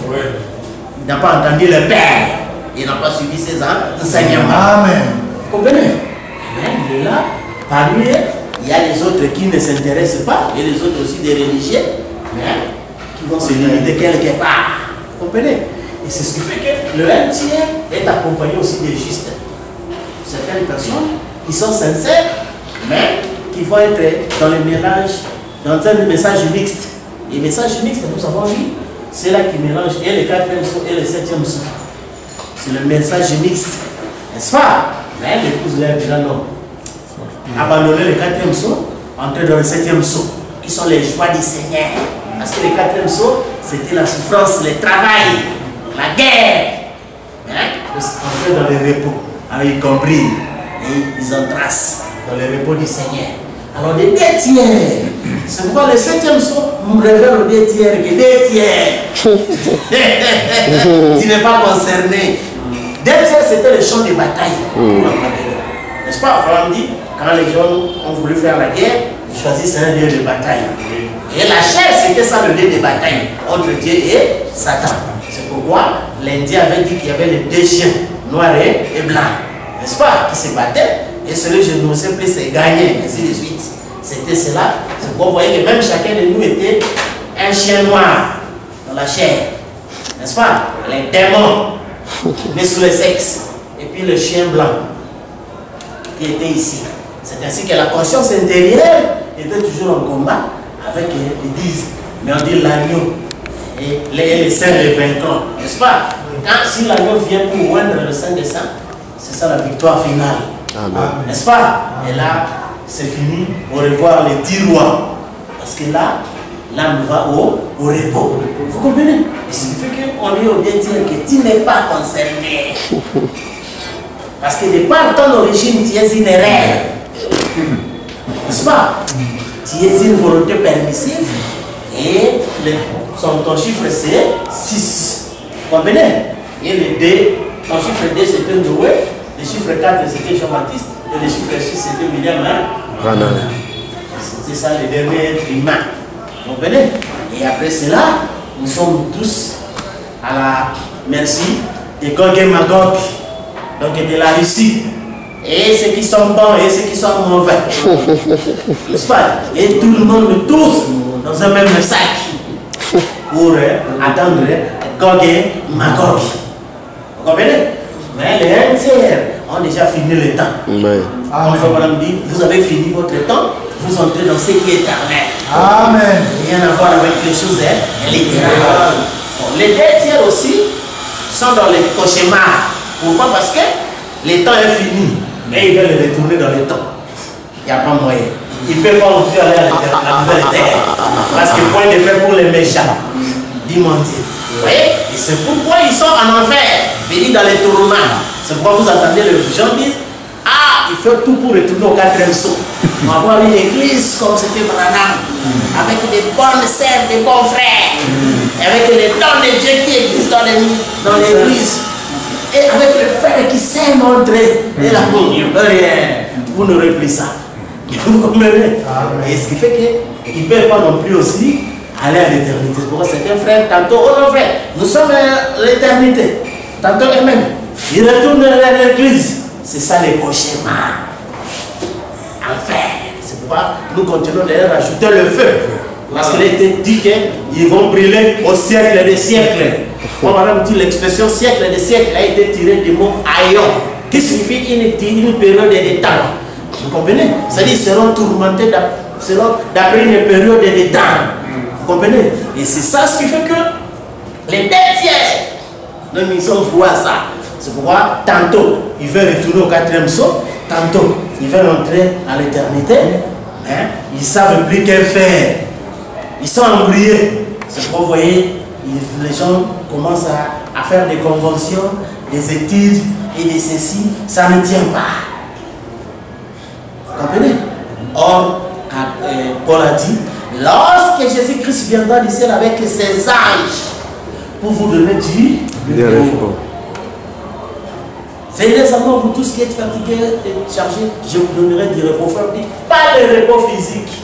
Il n'a pas entendu le Père. Il n'a pas suivi ses enseignements. Amen. Vous comprenez? Il est là. Parmi eux, il y a les autres qui ne s'intéressent pas, et les autres aussi des religieux, mais qui vont se limiter quelque part. Vous comprenez? Et c'est ce qui fait que le un tiers est accompagné aussi des justes. Certaines personnes qui sont sincères, mais qui vont être dans le mélange, dans un message mixte. Et message mixte, nous avons vu, c'est là qui mélange et le 4e saut et le 7e saut. C'est le message mixte, n'est-ce pas? Mais l'épouse lève déjà non. Abandonner le 4e saut, entrer dans le 7e saut, qui sont les joies du Seigneur. Parce que le 4e saut, c'était la souffrance, le travail, la guerre. Entrer dans le repos, avec compris, et ils entracent dans le repos du Seigneur. Alors les 2 tiers, c'est pourquoi le 7e saut me révèle aux 2 tiers que 2 tiers. Tu n'es pas concerné. 2 tiers, c'était le champ de bataille. N'est-ce pas? On dit, quand les gens ont voulu faire la guerre, ils choisissent un lieu de bataille. Et la chair, c'était ça le lieu de bataille entre Dieu et Satan. C'est pourquoi l'Indien avait dit qu'il y avait les 2 chiens, noirs et blancs. N'est-ce pas? Qui se battaient. Et celui que je ne sais plus, c'est gagné, ainsi de suite. C'était cela. C'est pourquoi vous voyez que même chacun de nous était un chien noir dans la chair. N'est-ce pas? Les démons, mais sous le sexe. Et puis le chien blanc qui était ici. C'est ainsi que la conscience intérieure était toujours en combat avec l'Église. Mais on dit l'agneau et les saints des 20 ans. N'est-ce pas? Quand, si l'agneau vient pour oindre le Saint des Saints, c'est ça la victoire finale. N'est-ce pas? Et là, c'est fini. Au revoir les 10 rois. Parce que là, l'âme va au repos. Vous comprenez? Et ce qui fait qu'on lui a bien dire que tu n'es pas concerné. Parce que de par ton origine, tu es une erreur. N'est-ce pas? Tu es une volonté permissive. Et ton chiffre c'est 6. Vous comprenez? Et le D, ton chiffre D c'était Noé. Le chiffre 4 c'était Jean-Baptiste. Et le chiffre 6 c'était William. C'était ça le dernier être humain. Vous comprenez? Et après cela, nous sommes tous à la merci de Gog et Magog. Donc de la Russie. Et ceux qui sont bons et ceux qui sont mauvais. N'est-ce pas? Et tout le monde tous dans un même sac. Pour attendre Gog et Magog. Vous comprenez? Mais les 1 tiers ont déjà fini le temps. Comme Madame dit, vous avez fini votre temps, vous entrez dans ce qui est éternel. Amen. Rien à voir avec les choses littérales. Bon, les 2 tiers aussi sont dans les cauchemars. Pourquoi? Parce que le temps est fini, mais ils veulent retourner dans le temps. Il n'y a pas moyen. Ils ne peuvent pas entrer à la nouvelle terre. Parce que point de fait pour les méchants. Dis mon Dieu. Vous voyez? Et c'est pourquoi ils sont en enfer, venus dans les tourments. C'est pourquoi vous entendez les gens dire, ah, il fait tout pour retourner au 4e saut. On va avoir une église comme c'était Branham, avec des bonnes sœurs, des bons frères, avec les dons de Dieu qui existent dans l'église. Et avec les frères qui s'aiment entre eux. Et là, vous n'aurez plus ça. Vous comprenez? Et ce qui fait qu'ils ne peuvent pas non plus aussi aller à l'éternité. Pour certains frères, tantôt, oh non frère, nous sommes à l'éternité. Tantôt eux-mêmes, ils retournent à l'église. C'est ça les cauchemars. Enfin, c'est pourquoi nous continuons de rajouter le feu. Parce qu'il était dit qu'ils vont brûler au siècle des siècles. On va même dire l'expression siècle des siècles a été tirée du mot aïon, qui signifie une période de temps. Vous comprenez? C'est-à-dire qu'ils seront tourmentés d'après une période de temps. Vous comprenez? Et c'est ça ce qui fait que les 2 tiers, nous sommes fous à ça. C'est pourquoi tantôt ils veulent retourner au 4e saut, tantôt ils veulent entrer à l'éternité, mais ils ne savent plus quel faire. Ils sont embrouillés. C'est pourquoi vous voyez, les gens commencent à faire des conventions, des études et des ceci. Ça ne tient pas. Vous comprenez? Or, Paul a dit, lorsque Jésus-Christ viendra du ciel avec ses anges pour vous donner du repos. Venez seulement vous tous qui êtes fatigués et chargés, je vous donnerai du repos. Pas le repos physique,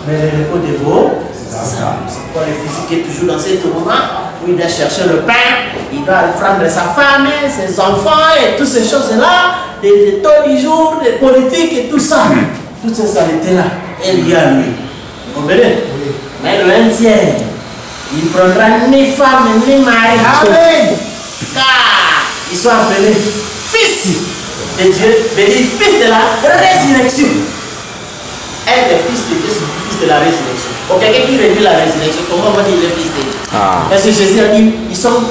mais le repos de vos âmes. C'est pourquoi le physique est toujours dans ce tournant où il doit chercher le pain, il doit prendre sa femme, ses enfants et toutes ces choses-là, des taux du jour, des politiques et tout ça. Toutes ces saletés-là, elles liées à lui. Vous comprenez? Mais le indien, il prendra ni femme ni mari. Amen. Car ils sont appelés fils de Dieu, mais les fils de la résurrection. Être fils de Dieu, c'est le fils de la résurrection. Pour quelqu'un qui réduit la résurrection, comment on va dire le fils de Dieu? Parce que Jésus a dit, ils sont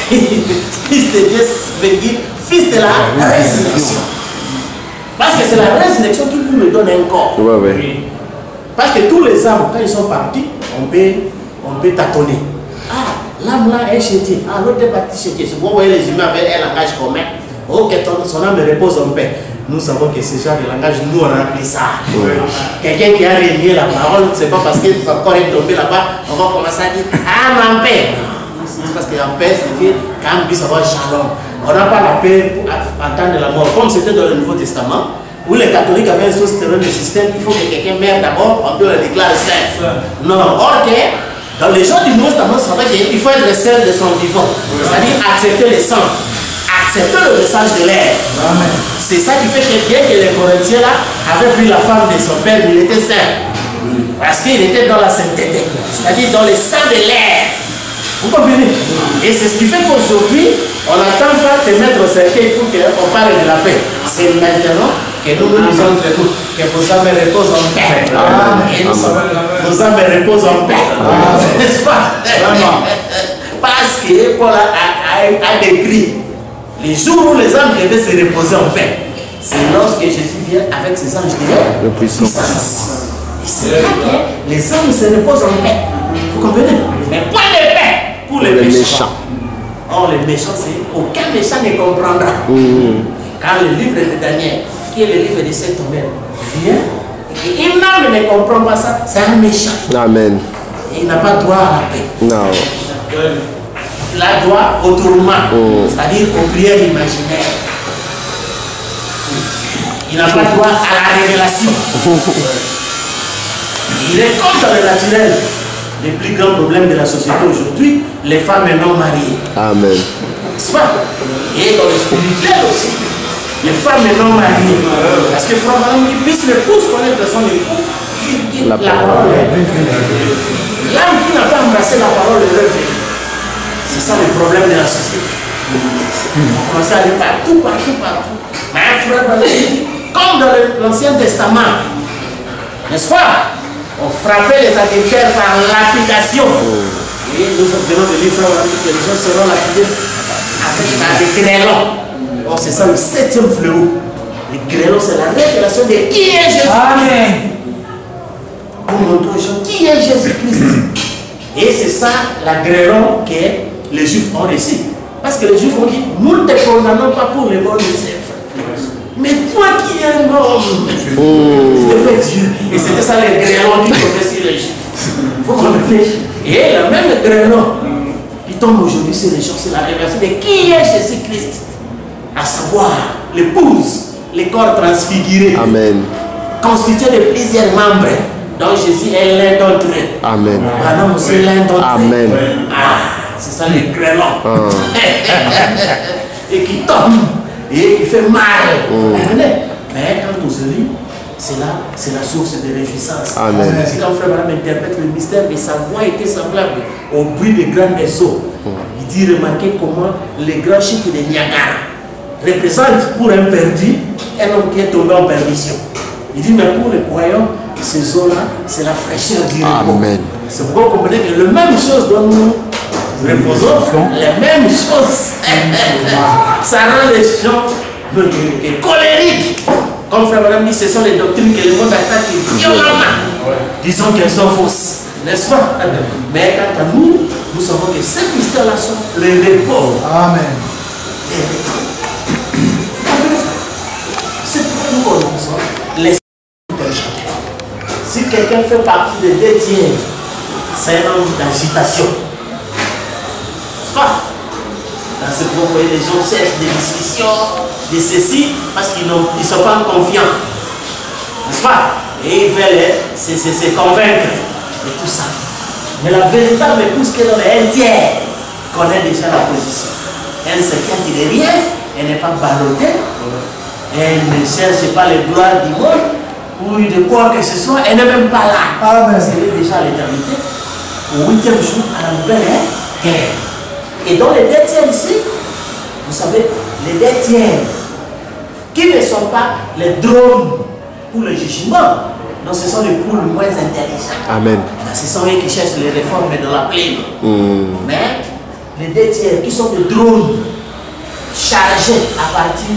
fils de Dieu, veut dire fils de la résurrection. Parce que c'est la résurrection qui nous donne un corps. Parce que tous les âmes, quand ils sont partis, on peut tâtonner. Ah, l'âme là est chétier. Ah, l'autre est parti chétier. C'est pourquoi vous voyez les humains avec un langage commun. Ok, son âme repose en paix. Nous savons que ce genre de langage, nous on a appris ça. Quelqu'un qui a renié la parole, c'est pas parce qu'il faut encore être tombé là-bas, on va commencer à dire âme en paix. C'est parce qu'en paix, c'est que quand même puisse avoir shalom. On n'a pas la paix pour attendre la mort. Comme c'était dans le Nouveau Testament, où les catholiques avaient un soutien de système, il faut que quelqu'un meure d'abord, on peut le déclarer saint. Non, or que dans les gens du Nouveau Testament, ça veut dire qu'il faut être le seul de son vivant. C'est-à-dire accepter les sangs, accepter le message de l'air. C'est ça qui fait que bien que les Corinthiens là avaient pris la femme de son père, il était saint. Parce qu'il était dans la sainteté, c'est-à-dire dans le sang de l'air. Vous comprenez? Et c'est ce qui fait qu'aujourd'hui, on n'attend pas de mettre au cercueil pour qu'on parle de la paix. C'est maintenant que nous nous disons entre nous que vos âmes reposent en paix. Et nos âmes reposent en paix. N'est-ce pas? Parce que Paul a décrit les jours où les âmes devaient se reposer en paix. C'est lorsque Jésus vient avec ses anges de puissance. Et c'est là que les âmes se reposent en paix. Vous comprenez? Mais point de paix pour les méchants. Or, les méchants, c'est aucun méchant ne comprendra. Car le livre de Daniel, qui est le livre de cet homme, vient et une âme ne comprend pas ça, c'est un méchant. Amen. Et il n'a pas droit à la paix. Non. Il a droit au tourment, c'est-à-dire aux prières imaginaires. Il n'a pas droit à la révélation. Il est contre le naturel. Les plus grands problèmes de la société aujourd'hui, les femmes non mariées. Amen. N'est-ce pas? Et dans le spirituel aussi, les femmes non mariées. Parce que Franck, il puisse l'épouse connaître son époux, la parole. L'âme qui n'a pas embrassé la parole de l'œuvre. C'est ça le problème de la société. On commence à aller partout. Mais un frère, comme dans l'Ancien Testament, n'est-ce pas? On frappait les adultères par lapidation. Et nous venons de dire que les gens seront lapidés avec des grêlons. Or, c'est ça le 7e fléau. Les grêlons, c'est la révélation de qui est Jésus-Christ. Pour montrer aux gens qui est Jésus-Christ. Et c'est ça la grêlon que les Juifs ont reçu. Parce que les Juifs ont dit, nous ne te condamnons pas pour les bonnes œuvres. Mais toi qui es un homme, je te fais Dieu. Et c'était ça les grêlons qui tombaient sur les Juifs. Vous comprenez? Et le même grêlon qui tombe aujourd'hui sur les gens, c'est la révélation de qui est Jésus-Christ. À savoir l'épouse, le corps transfiguré. Amen. Constitué de plusieurs membres. Donc Jésus est l'un d'entre eux. Amen. Adam aussi est l'un d'entre eux. Amen. Ah, c'est ça les grêlons. Et qui tombe. Et qui fait mal. Mais quand nous lit, c'est la source de réjouissance. C'est quand Frère Branham interprète le mystère, mais sa voix était semblable au bruit des grands eaux. Il dit, remarquez comment les grands chics de Niagara représentent pour un perdu un homme qui est tombé en perdition. Il dit, mais pour les croyants, ces eaux-là, c'est la fraîcheur du repos. C'est pourquoi vous comprenez que la même chose dont nous reposons, les mêmes choses. Ça rend les gens colériques. Comme Frère Branham dit, ce sont les doctrines que le monde attaque violemment. Disons qu'elles sont fausses. N'est-ce pas? Mais quant à nous, nous savons que ces mystères-là sont les repos. Amen. C'est pour nous qu'on les quelqu'un fait partie des 2 tiers, c'est un homme d'agitation. N'est-ce pas? Dans ce groupe, les gens cherchent des discussions, de ceci, parce qu'ils ne sont pas confiants. N'est-ce pas? Et ils veulent se convaincre de tout ça. Mais la véritable épouse qui est dans les 1 tiers connaît déjà la position. Elle ne s'inquiète de rien, elle n'est pas ballottée, elle ne cherche pas les gloires du monde ou de quoi que ce soit, elle n'est même pas là. Elle est déjà à l'éternité, au 8e jour, à la nouvelle ère. Et dans les 2 tiers ici, vous savez, les 2 tiers qui ne sont pas les drones pour le jugement, non, ce sont les poules moins intelligents. Amen. Ce sont eux qui cherchent les réformes dans la plaine. Mais les 2 tiers qui sont des drones chargés à partir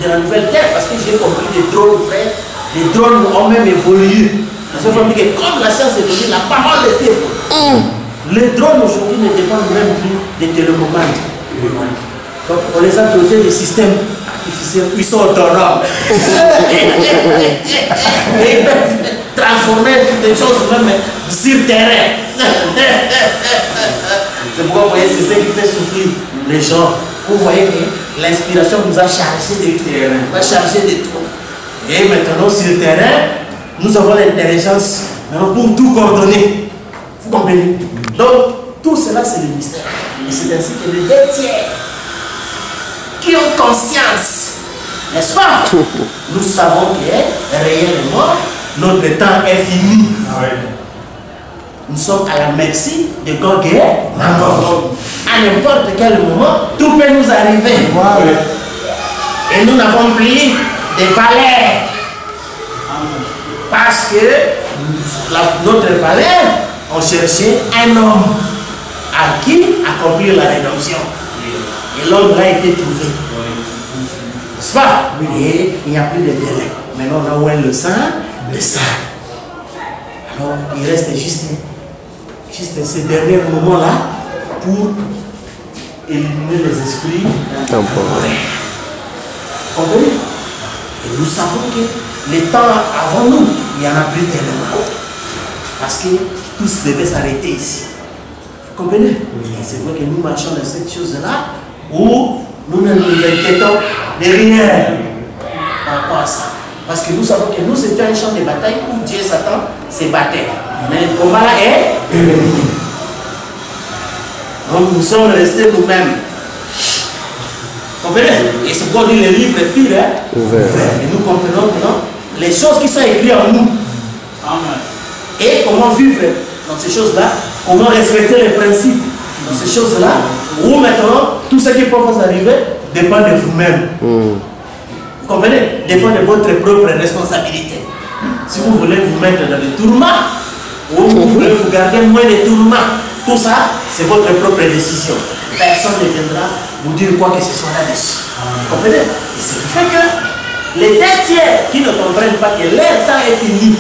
de la nouvelle terre, parce que j'ai compris des drones, frère, les drones ont même évolué. Parce que comme la science évolue, la parole est faite. Les drones aujourd'hui ne dépendent même plus des télécommandes. Donc on les a dotés des systèmes artificiels, ils sont autonomes. Et ils peuvent transformer des choses même sur terrain. C'est pourquoi vous voyez, c'est ce qui fait souffrir les gens. Vous voyez que l'inspiration nous a chargé de terrain, nous a chargé de tout. Et maintenant sur le terrain, nous avons l'intelligence pour tout coordonner. Vous comprenez? Donc tout cela c'est le mystère. Et c'est ainsi que les 2 tiers qui ont conscience, n'est-ce pas? Nous savons que réellement notre temps est fini. Nous sommes à la merci de Gog et Magog. À n'importe quel moment, tout peut nous arriver. Et nous n'avons plus de valeur. Parce que notre valeur, on cherchait un homme à qui accomplir la rédemption. Et l'homme a été trouvé. N'est-ce pas? Et il n'y a plus de délai. Maintenant, on a ouvert le sang. Alors, il reste juste ces derniers moments-là pour éliminer les esprits temporaires. Comprenez? Et nous savons que les temps avant nous, il n'y en a plus tellement. Parce que tous devaient s'arrêter ici. Vous comprenez? Et c'est vrai que nous marchons dans cette chose-là où nous ne nous inquiétons de rien par rapport à ça. Parce que nous savons que nous c'était un champ de bataille où Dieu et Satan se battaient. Mais le combat là est terminé. Donc nous sommes restés nous-mêmes. Vous comprenez? Et c'est pourquoi le livre est ouvert. Et nous comprenons maintenant les choses qui sont écrites en nous. Amen. Et comment vivre dans ces choses-là, comment respecter les principes dans ces choses-là, où maintenant tout ce qui peut vous arriver dépend de vous-même. Vous comprenez? Dépend de votre propre responsabilité. Si vous voulez vous mettre dans les tourments, ou vous voulez vous garder moins de tourments, tout ça, c'est votre propre décision. Personne ne viendra vous dire quoi que ce soit là-dessus. Vous comprenez? Et ce qui fait que les 2 tiers qui ne comprennent pas que leur temps est fini,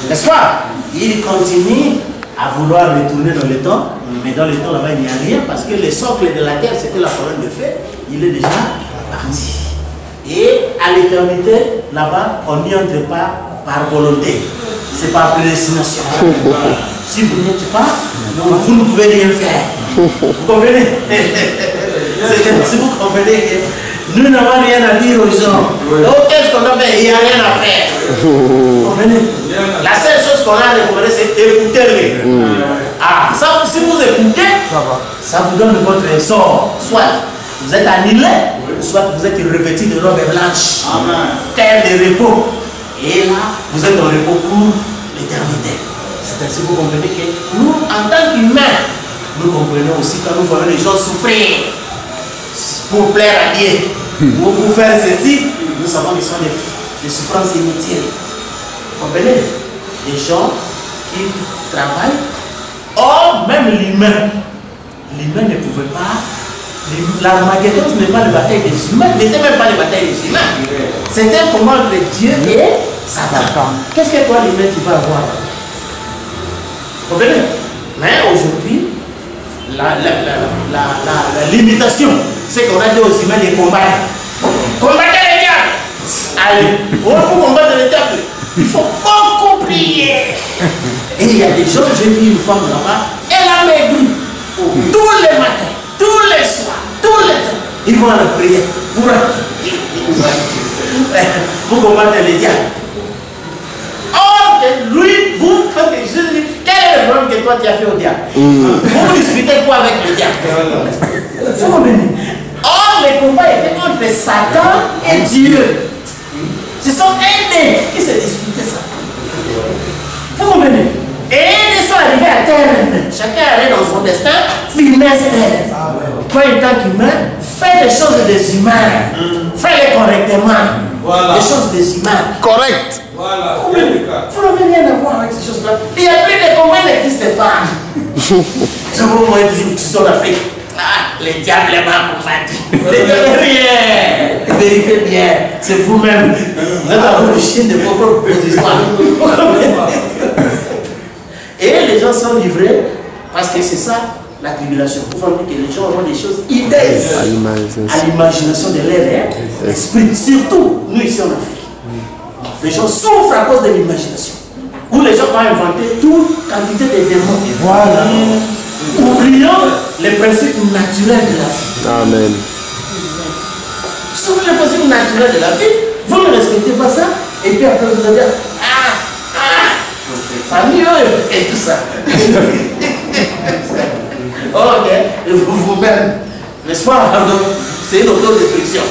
n'est-ce pas? Ils continuent à vouloir retourner dans le temps, mais dans le temps là-bas il n'y a rien parce que le socle de la terre c'était la colonne de feu, il est déjà parti. Et à l'éternité, là-bas, on n'y entre pas par volonté, c'est par prédestination. Si vous n'êtes pas, vous ne pouvez rien faire. Vous comprenez? Si vous comprenez que nous n'avons rien à dire aux gens, donc qu'est-ce qu'on a fait? Il n'y a rien à faire. Vous comprenez? La seule chose qu'on a recommandé, c'est écouter. Ah, ça, si vous écoutez, ça vous donne votre sort. Soit vous êtes annulé, soit vous êtes revêtu de robe blanche. Terre de repos. Et là, vous êtes en repos pour l'éternité. C'est ainsi que vous comprenez que nous, en tant qu'humains, nous comprenons aussi quand nous voyons les gens souffrir pour plaire à Dieu, ou pour faire ceci, nous savons que ce sont des souffrances inutiles. Vous comprenez? Des gens qui travaillent. Or, même l'humain ne pouvait pas. L'Armageddon, ce n'est pas la bataille des humains, ce n'était même pas la bataille des humains. C'était un combat entre Dieu et Satan. Qu'est-ce que toi, l'humain, tu vas avoir? Vous comprenez? Mais aujourd'hui, la limitation, c'est qu'on a dit aux humains de combattre. Combattez les diables! Allez, on va combattre les diables. Il faut beaucoup prier. Et il y a des gens, j'ai vu une femme là-bas, elle a maigri. Tous les matins, tous les soirs, tous les temps, ils vont à la prière. Pour combattre les diables. Or, lui, vous, quand Jésus dit, quel est le problème que toi tu as fait au diable? Vous discutez quoi avec le diable? Or, le combat était entre Satan et Dieu. Ce sont aînés qui se disputaient ça. Vous comprenez? Et ils sont arrivés à terre. Chacun allait dans son destin funeste. Toi, en tant qu'humain, fais les choses des humains. Fais-les correctement. Voilà. Les choses des humains. Correct. Voilà. Vous n'avez rien à voir avec ces choses-là. Il n'y a plus de combat, il n'existe pas. Je vous vois toujours tous en Afrique. Ah, les diables m'ont combattu. Rien. Vérifiez bien, c'est vous-même. Vous êtes à vous le chien de vos propres histoires. Et les gens sont livrés parce que c'est ça la tribulation. Vous voyez que les gens auront des choses idées à l'imagination de leur esprit. Surtout nous ici en Afrique. Les gens souffrent à cause de l'imagination. Où les gens ont inventé toute quantité de démons. Voilà. Oublions les principes naturels de la vie. Amen. Sur les principes naturels de la vie, vous ne respectez pas ça, et puis après vous allez dire famille et tout ça. Ok, et vous-même, n'est-ce pas? C'est une autodestruction.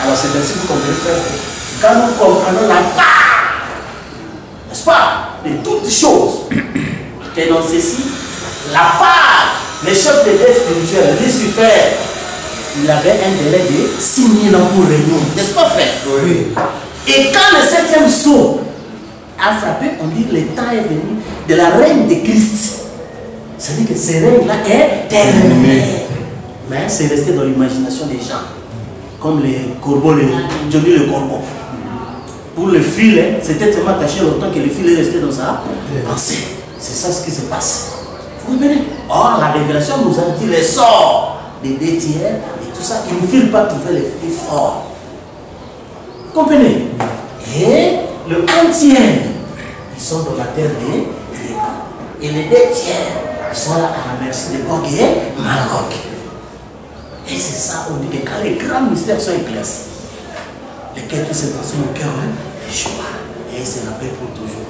Alors c'est ainsi que vous comprenez, frère. Quand nous comprenons la part, n'est-ce pas, de toutes choses, que dans ceci, la part, les chefs de guerre spirituels, Lucifer, il avait un délai de 6000 ans pour régner, n'est-ce pas, frère? Oui. Et quand le 7e sceau a frappé, on dit que le temps est venu de la reine de Christ. C'est-à-dire que ce règne-là est terminé. Mais c'est resté dans l'imagination des gens. Comme les corbeaux, Johnny le corbeau. Pour le fil, c'était tellement caché longtemps que le fil est resté dans sa pensée. C'est ça ce qui se passe. Vous comprenez? Or, la révélation nous a dit les sorts des 2 tiers et tout ça. Il ne file pas trouver les fruits forts. Vous comprenez? Et le 1 tiers, ils sont dans la terre des ténèbres. Et les 2 tiers, ils sont là à la merci de Gog et Magog. Et c'est ça, on dit que quand les grands mystères sont éclaircis, les quêtes qui se passent au cœur de joie. Et c'est la paix pour toujours.